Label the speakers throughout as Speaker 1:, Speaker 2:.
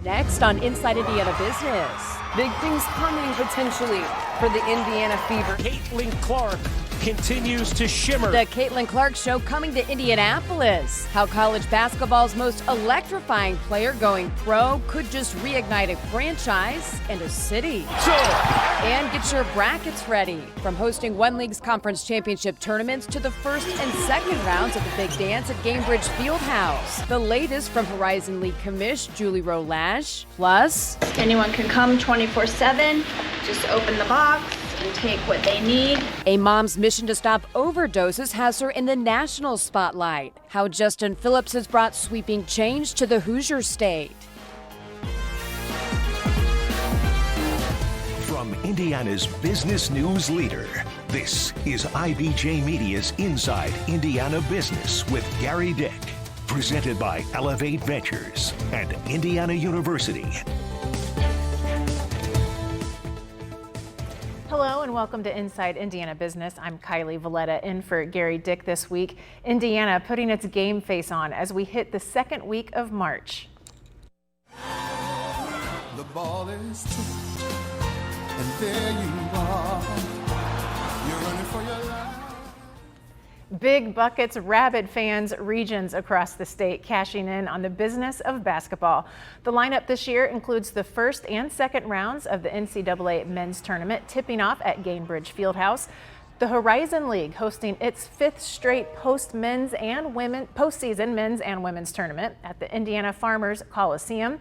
Speaker 1: Next on Inside Indiana Business.
Speaker 2: Big things coming potentially for the Indiana Fever.
Speaker 3: Caitlin Clark continues to shimmer.
Speaker 1: The Caitlin Clark Show coming to Indianapolis. How college basketball's most electrifying player going pro could just reignite a franchise and a city. And get your brackets ready. From hosting One League's conference championship tournaments to the first and second rounds of the Big Dance at Gainbridge Fieldhouse. The latest from Horizon League commish Julie Rowe-Lash. Plus,
Speaker 4: anyone can come 24/7. Just open the box and take what they need.
Speaker 1: A mom's mission to stop overdoses has her in the national spotlight. How Justin Phillips has brought sweeping change to the Hoosier state.
Speaker 5: From Indiana's business news leader, this is IBJ Media's Inside Indiana Business with Gary Dick. Presented by Elevate Ventures and Indiana University.
Speaker 6: Hello and welcome to Inside Indiana Business. I'm Kylie Valletta in for Gary Dick this week. Indiana putting its game face on as we hit the second week of March.
Speaker 7: The ball is tipped, and there you are. You're running for your life.
Speaker 6: Big buckets, rabid fans, regions across the state cashing in on the business of basketball. The lineup this year includes the first and second rounds of the NCAA men's tournament tipping off at Gainbridge Fieldhouse. The Horizon League hosting its fifth straight postseason men's and women's tournament at the Indiana Farmers Coliseum.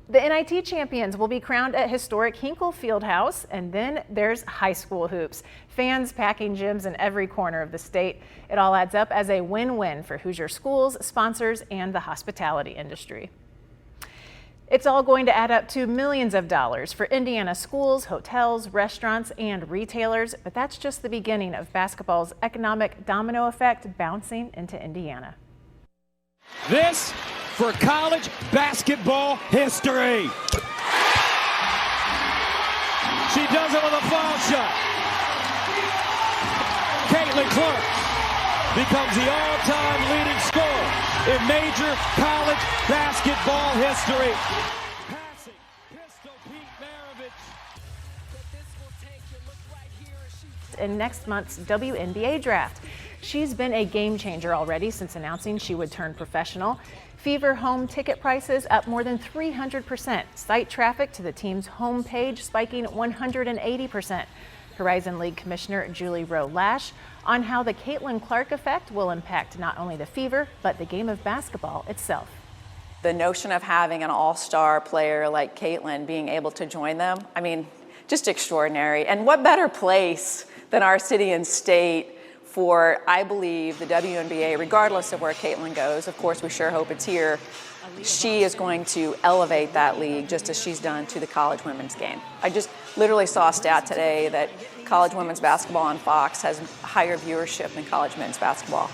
Speaker 6: The NIT champions will be crowned at historic Hinkle Fieldhouse, and then there's high school hoops. Fans packing gyms in every corner of the state. It all adds up as a win-win for Hoosier schools, sponsors, and the hospitality industry. It's all going to add up to millions of dollars for Indiana schools, hotels, restaurants, and retailers, but that's just the beginning of basketball's economic domino effect bouncing into Indiana.
Speaker 3: This for college basketball history. She does it with a foul shot. Caitlin Clark becomes the all-time leading scorer in major college basketball history. Passing, pistol, Pete Maravich. But this will take you, look right here as she...
Speaker 6: In next month's WNBA draft. She's been a game changer already since announcing she would turn professional. Fever home ticket prices up more than 300%. Site traffic to the team's homepage spiking 180%. Horizon League Commissioner Julie Rowe-Lash on how the Caitlin Clark effect will impact not only the Fever, but the game of basketball itself.
Speaker 8: The notion of having an all-star player like Caitlin being able to join them, I mean, just extraordinary. And what better place than our city and state for, I believe, the WNBA, regardless of where Caitlin goes. Of course, we sure hope it's here. She is going to elevate that league just as she's done to the college women's game. I just literally saw a stat today that college women's basketball on Fox has higher viewership than college men's basketball.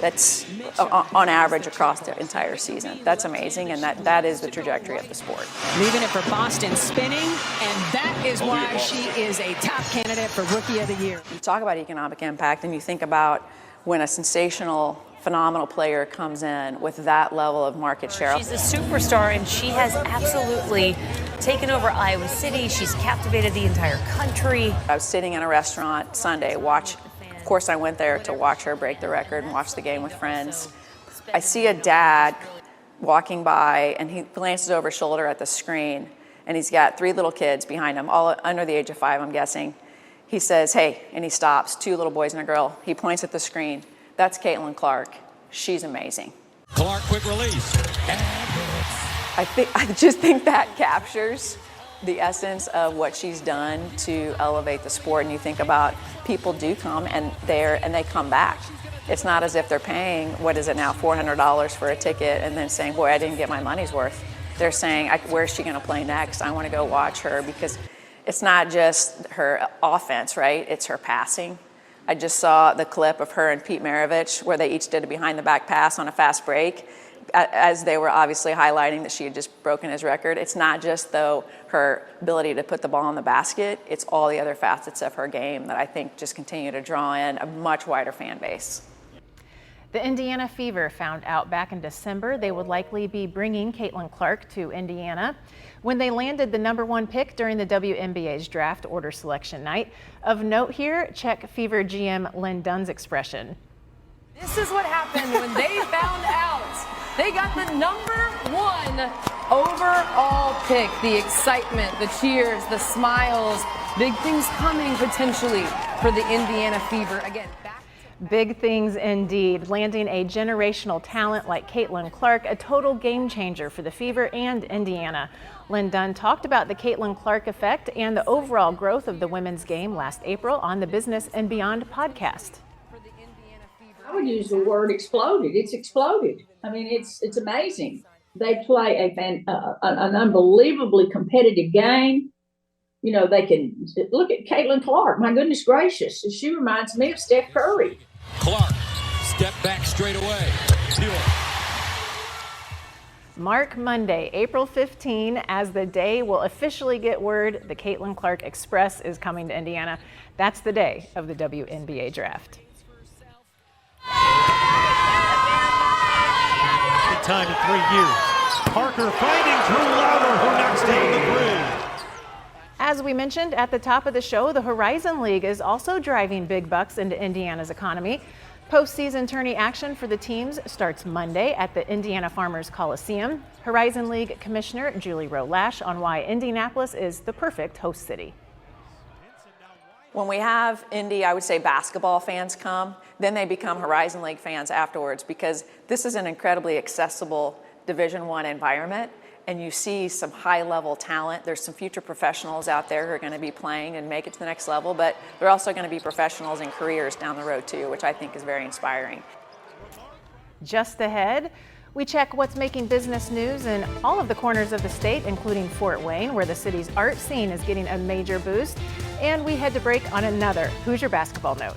Speaker 8: That's on average across the entire season. That's amazing, and that is the trajectory of the sport.
Speaker 9: Leaving it for Boston spinning, and that is why she is a top candidate for Rookie of the Year.
Speaker 8: You talk about economic impact, and you think about when a sensational, phenomenal player comes in with that level of market share.
Speaker 10: She's a superstar, and she has absolutely taken over Iowa City. She's captivated the entire country.
Speaker 8: I was sitting in a restaurant Sunday, of course, I went there to watch her break the record and watch the game with friends. I see a dad walking by, and he glances over his shoulder at the screen, and he's got 3 little kids behind him, all under the age of 5, I'm guessing. He says, "Hey," and he stops, 2 little boys and a girl. He points at the screen. That's Caitlin Clark. She's amazing.
Speaker 3: Clark, quick release.
Speaker 8: I just think that captures the essence of what she's done to elevate the sport. And you think about people do come and they come back. It's not as if they're paying, what is it now, $400 for a ticket and then saying, boy, I didn't get my money's worth. They're saying, where's she going to play next? I want to go watch her, because it's not just her offense, right? It's her passing. I just saw the clip of her and Pete Maravich where they each did a behind the back pass on a fast break, as they were obviously highlighting that she had just broken his record. It's not just, though, her ability to put the ball in the basket. It's all the other facets of her game that I think just continue to draw in a much wider fan base.
Speaker 6: The Indiana Fever found out back in December they would likely be bringing Caitlin Clark to Indiana when they landed the #1 pick during the WNBA's draft order selection night. Of note here, check Fever GM Lynn Dunn's expression.
Speaker 2: This is what happened when they found out they got the #1 overall pick. The excitement, the cheers, the smiles, big things coming potentially for the Indiana Fever. Again,
Speaker 6: big things indeed. Landing a generational talent like Caitlin Clark, a total game changer for the Fever and Indiana. Lynn Dunn talked about the Caitlin Clark effect and the overall growth of the women's game last April on the Business and Beyond podcast.
Speaker 11: I would use the word exploded. It's exploded. I mean, it's amazing. They play an unbelievably competitive game. You know, they can look at Caitlin Clark. My goodness gracious. She reminds me of Steph Curry.
Speaker 3: Clark, step back straight away. Pure.
Speaker 6: Mark Monday, April 15, as the day will officially get word the Caitlin Clark Express is coming to Indiana. That's the day of the WNBA draft.
Speaker 3: Good time in 3 years. Parker finding Drew Lauder, who knocks down the three.
Speaker 6: As we mentioned at the top of the show, the Horizon League is also driving big bucks into Indiana's economy. Postseason tourney action for the teams starts Monday at the Indiana Farmers Coliseum. Horizon League Commissioner Julie Rowe-Lash on why Indianapolis is the perfect host city.
Speaker 8: When we have Indy, I would say basketball fans come, then they become Horizon League fans afterwards, because this is an incredibly accessible Division I environment, and you see some high-level talent. There's some future professionals out there who are going to be playing and make it to the next level, but they're also going to be professionals and careers down the road too, which I think is very inspiring.
Speaker 6: Just ahead, we check what's making business news in all of the corners of the state, including Fort Wayne, where the city's art scene is getting a major boost. And we head to break on another Hoosier basketball note.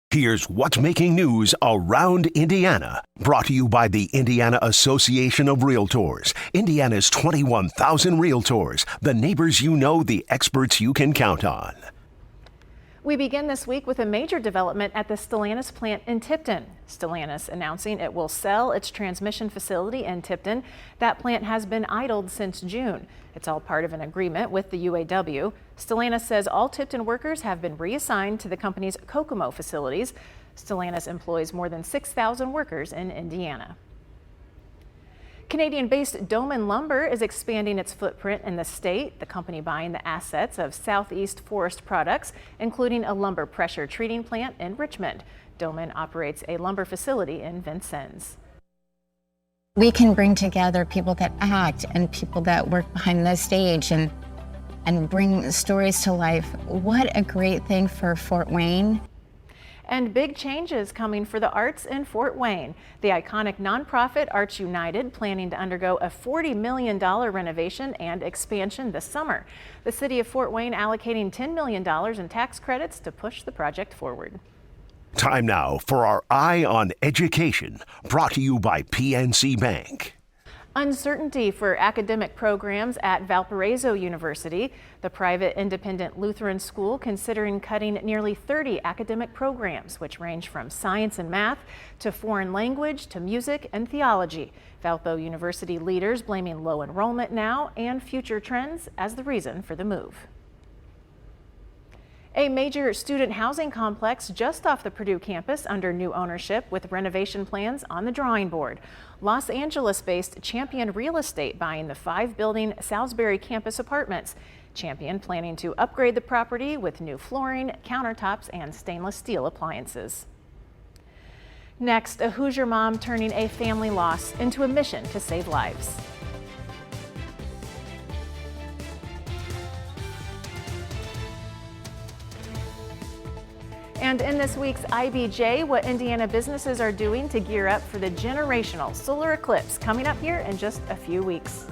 Speaker 5: Here's what's making news around Indiana. Brought to you by the Indiana Association of Realtors. Indiana's 21,000 realtors. The neighbors you know, the experts you can count on.
Speaker 6: We begin this week with a major development at the Stellantis plant in Tipton. Stellantis announcing it will sell its transmission facility in Tipton. That plant has been idled since June. It's all part of an agreement with the UAW. Stellantis says all Tipton workers have been reassigned to the company's Kokomo facilities. Stellantis employs more than 6,000 workers in Indiana. Canadian-based Doman Lumber is expanding its footprint in the state, the company buying the assets of Southeast Forest Products, including a lumber pressure treating plant in Richmond. Doman operates a lumber facility in Vincennes.
Speaker 12: We can bring together people that act and people that work behind the stage and bring stories to life. What a great thing for Fort Wayne.
Speaker 6: And big changes coming for the arts in Fort Wayne. The iconic nonprofit Arts United planning to undergo a $40 million renovation and expansion this summer. The city of Fort Wayne allocating $10 million in tax credits to push the project forward.
Speaker 5: Time now for our Eye on Education, brought to you by PNC Bank.
Speaker 6: Uncertainty for academic programs at Valparaiso University. The private independent Lutheran school considering cutting nearly 30 academic programs, which range from science and math to foreign language to music and theology. Valpo University leaders blaming low enrollment now and future trends as the reason for the move. A major student housing complex just off the Purdue campus under new ownership with renovation plans on the drawing board. Los Angeles-based Champion Real Estate buying the 5-building Salisbury campus apartments. Champion planning to upgrade the property with new flooring, countertops, and stainless steel appliances. Next, a Hoosier mom turning a family loss into a mission to save lives. And in this week's IBJ, what Indiana businesses are doing to gear up for the generational solar eclipse coming up here in just a few weeks.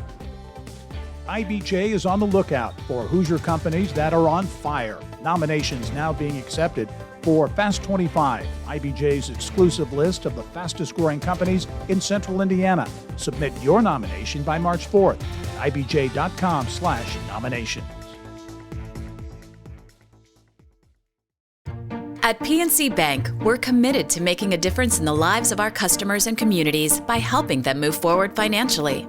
Speaker 13: IBJ is on the lookout for Hoosier companies that are on fire. Nominations now being accepted for Fast 25, IBJ's exclusive list of the fastest growing companies in Central Indiana. Submit your nomination by March 4th at ibj.com/nominations.
Speaker 14: At PNC Bank, we're committed to making a difference in the lives of our customers and communities by helping them move forward financially.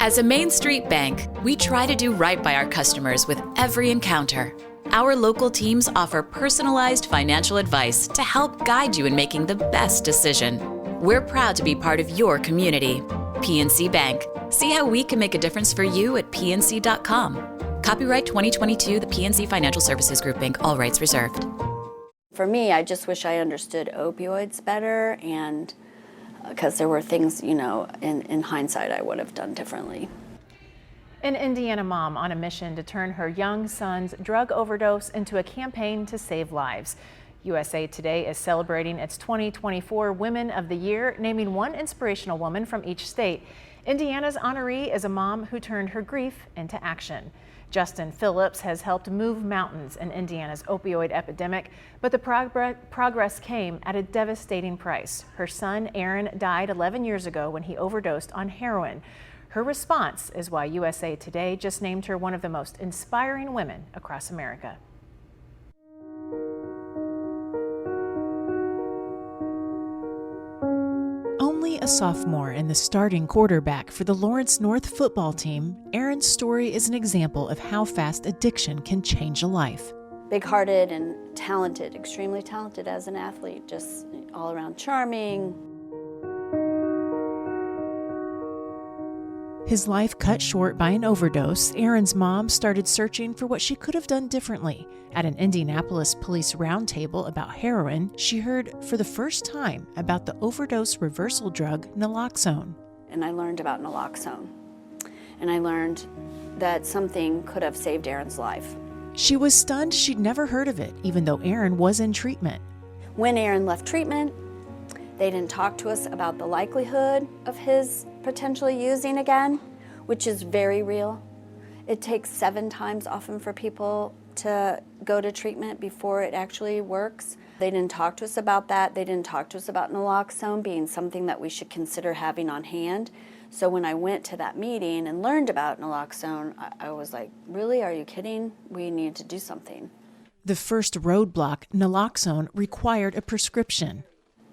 Speaker 14: As a Main Street bank, we try to do right by our customers with every encounter. Our local teams offer personalized financial advice to help guide you in making the best decision. We're proud to be part of your community. PNC Bank. See how we can make a difference for you at pnc.com. Copyright 2022, the PNC Financial Services Group, Inc., all rights reserved.
Speaker 15: For me, I just wish I understood opioids better, and because there were things, in hindsight I would have done differently.
Speaker 6: An Indiana mom on a mission to turn her young son's drug overdose into a campaign to save lives. USA Today is celebrating its 2024 Women of the Year, naming one inspirational woman from each state. Indiana's honoree is a mom who turned her grief into action. Justin Phillips has helped move mountains in Indiana's opioid epidemic, but the progress came at a devastating price. Her son, Aaron, died 11 years ago when he overdosed on heroin. Her response is why USA Today just named her one of the most inspiring women across America. Only a sophomore and the starting quarterback for the Lawrence North football team, Aaron's story is an example of how fast addiction can change a life.
Speaker 15: Big-hearted and talented, extremely talented as an athlete, just all around charming.
Speaker 6: His life cut short by an overdose, Aaron's mom started searching for what she could have done differently. At an Indianapolis police roundtable about heroin, she heard for the first time about the overdose reversal drug naloxone.
Speaker 15: And I learned about naloxone. And I learned that something could have saved Aaron's life.
Speaker 6: She was stunned she'd never heard of it, even though Aaron was in treatment.
Speaker 15: When Aaron left treatment, they didn't talk to us about the likelihood of his potentially using again, which is very real. It takes 7 times often for people to go to treatment before it actually works. They didn't talk to us about that. They didn't talk to us about naloxone being something that we should consider having on hand. So when I went to that meeting and learned about naloxone, I was like, really, are you kidding? We need to do something.
Speaker 6: The first roadblock, naloxone, required a prescription.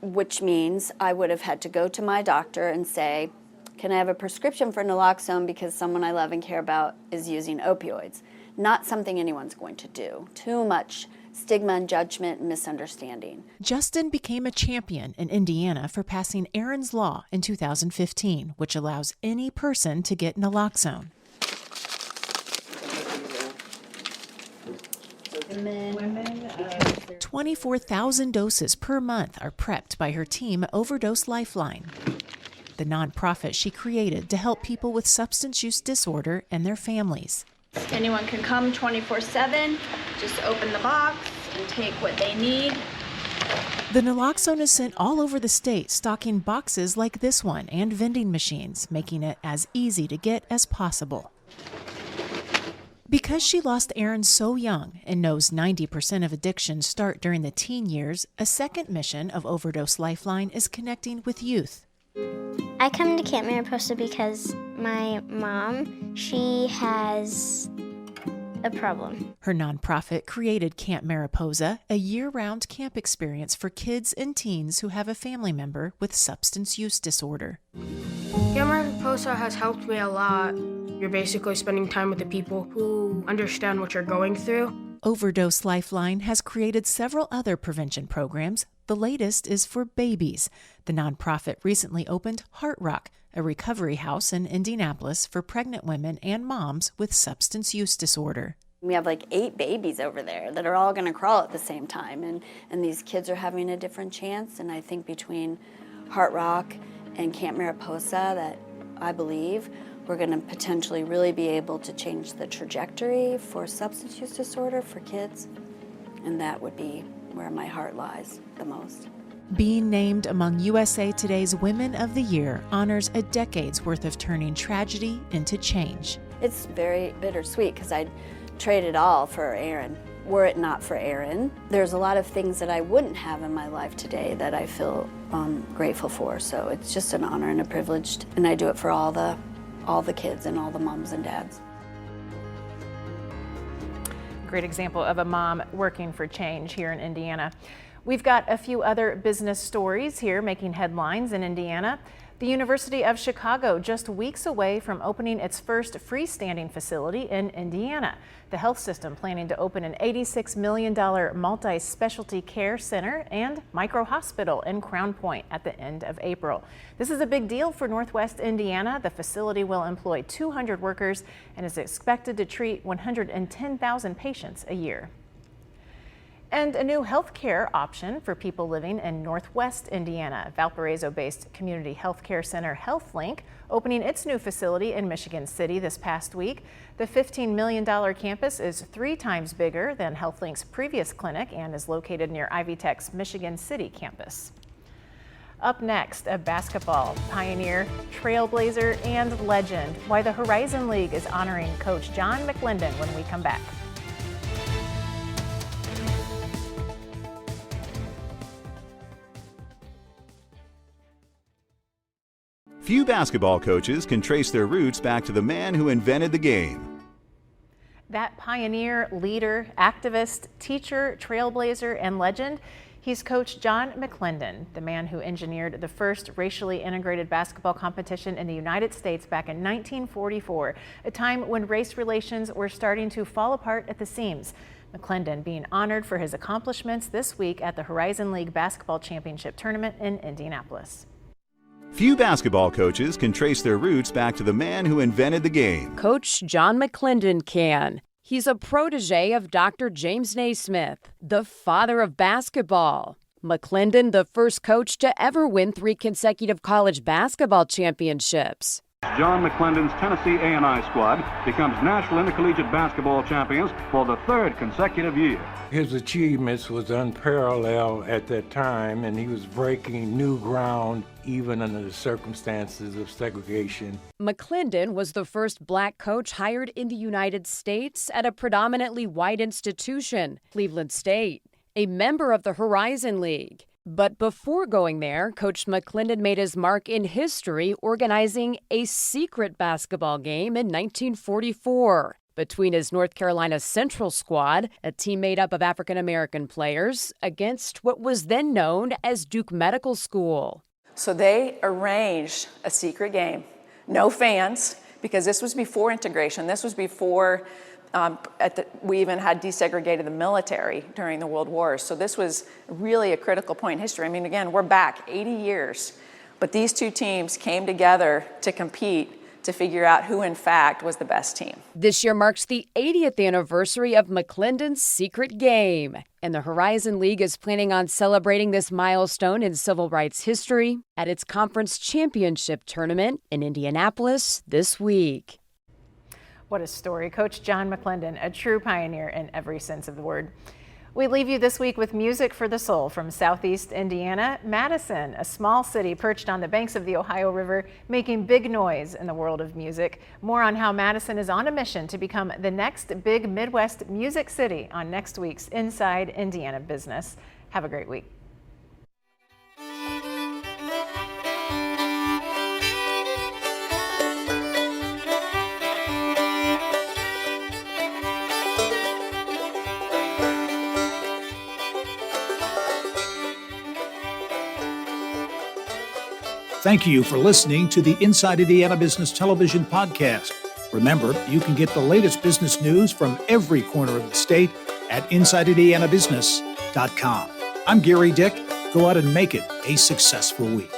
Speaker 15: Which means I would have had to go to my doctor and say, can I have a prescription for naloxone because someone I love and care about is using opioids? Not something anyone's going to do. Too much stigma and judgment and misunderstanding.
Speaker 6: Justin became a champion in Indiana for passing Aaron's Law in 2015, which allows any person to get naloxone. 24,000 doses per month are prepped by her team, Overdose Lifeline, the nonprofit she created to help people with substance use disorder and their families.
Speaker 4: Anyone can come 24/7, just open the box and take what they need.
Speaker 6: The naloxone is sent all over the state, stocking boxes like this one and vending machines, making it as easy to get as possible. Because she lost Aaron so young and knows 90% of addictions start during the teen years, a second mission of Overdose Lifeline is connecting with youth.
Speaker 16: I come to Camp Mariposa because my mom, she has a problem.
Speaker 6: Her nonprofit created Camp Mariposa, a year-round camp experience for kids and teens who have a family member with substance use disorder.
Speaker 17: Camp Mariposa has helped me a lot. You're basically spending time with the people who understand what you're going through.
Speaker 6: Overdose Lifeline has created several other prevention programs. The latest is for babies. The nonprofit recently opened Heart Rock, a recovery house in Indianapolis for pregnant women and moms with substance use disorder.
Speaker 15: We have like 8 babies over there that are all going to crawl at the same time, and these kids are having a different chance. And I think between Heart Rock and Camp Mariposa, that I believe we're going to potentially really be able to change the trajectory for substance use disorder for kids, and that would be where my heart lies the most.
Speaker 6: Being named among USA Today's Women of the Year honors a decade's worth of turning tragedy into change.
Speaker 15: It's very bittersweet because I'd trade it all for Aaron. Were it not for Aaron, there's a lot of things that I wouldn't have in my life today that I feel grateful for. So it's just an honor and a privilege, and I do it for all the kids and all the moms and dads.
Speaker 6: Great example of a mom working for change here in Indiana. We've got a few other business stories here making headlines in Indiana. The University of Chicago just weeks away from opening its first freestanding facility in Indiana. The health system planning to open an $86 million multi-specialty care center and micro-hospital in Crown Point at the end of April. This is a big deal for Northwest Indiana. The facility will employ 200 workers and is expected to treat 110,000 patients a year. And a new healthcare option for people living in Northwest Indiana. Valparaiso-based community healthcare center HealthLink opening its new facility in Michigan City this past week. The $15 million campus is 3 times bigger than HealthLink's previous clinic and is located near Ivy Tech's Michigan City campus. Up next, a basketball pioneer, trailblazer, and legend. Why the Horizon League is honoring Coach John McLendon when we come back.
Speaker 18: Few basketball coaches can trace their roots back to the man who invented the game.
Speaker 6: That pioneer, leader, activist, teacher, trailblazer, and legend, he's Coach John McLendon, the man who engineered the first racially integrated basketball competition in the United States back in 1944, a time when race relations were starting to fall apart at the seams. McLendon being honored for his accomplishments this week at the Horizon League Basketball Championship Tournament in Indianapolis.
Speaker 18: Few basketball coaches can trace their roots back to the man who invented the game.
Speaker 1: Coach John McLendon can. He's a protege of Dr. James Naismith, the father of basketball. McLendon, the first coach to ever win 3 consecutive college basketball championships.
Speaker 19: John McLendon's Tennessee A&I squad becomes national intercollegiate basketball champions for the 3rd consecutive year.
Speaker 20: His achievements was unparalleled at that time, and he was breaking new ground even under the circumstances of segregation.
Speaker 1: McLendon was the first black coach hired in the United States at a predominantly white institution, Cleveland State, a member of the Horizon League. But before going there, Coach McLendon made his mark in history organizing a secret basketball game in 1944 between his North Carolina Central squad, a team made up of African-American players, against what was then known as Duke Medical School.
Speaker 8: So they arranged a secret game, no fans, because this was before integration. This was before we even had desegregated the military during the World Wars. So this was really a critical point in history. I mean, again, we're back 80 years, but these 2 teams came together to compete to figure out who, in fact, was the best team.
Speaker 1: This year marks the 80th anniversary of McLendon's secret game, and the Horizon League is planning on celebrating this milestone in civil rights history at its conference championship tournament in Indianapolis this week.
Speaker 6: What a story. Coach John McLendon, a true pioneer in every sense of the word. We leave you this week with music for the soul from Southeast Indiana. Madison, a small city perched on the banks of the Ohio River, making big noise in the world of music. More on how Madison is on a mission to become the next big Midwest music city on next week's Inside Indiana Business. Have a great week.
Speaker 13: Thank you for listening to the Inside Indiana Business Television podcast. Remember, you can get the latest business news from every corner of the state at InsideIndianaBusiness.com. I'm Gary Dick. Go out and make it a successful week.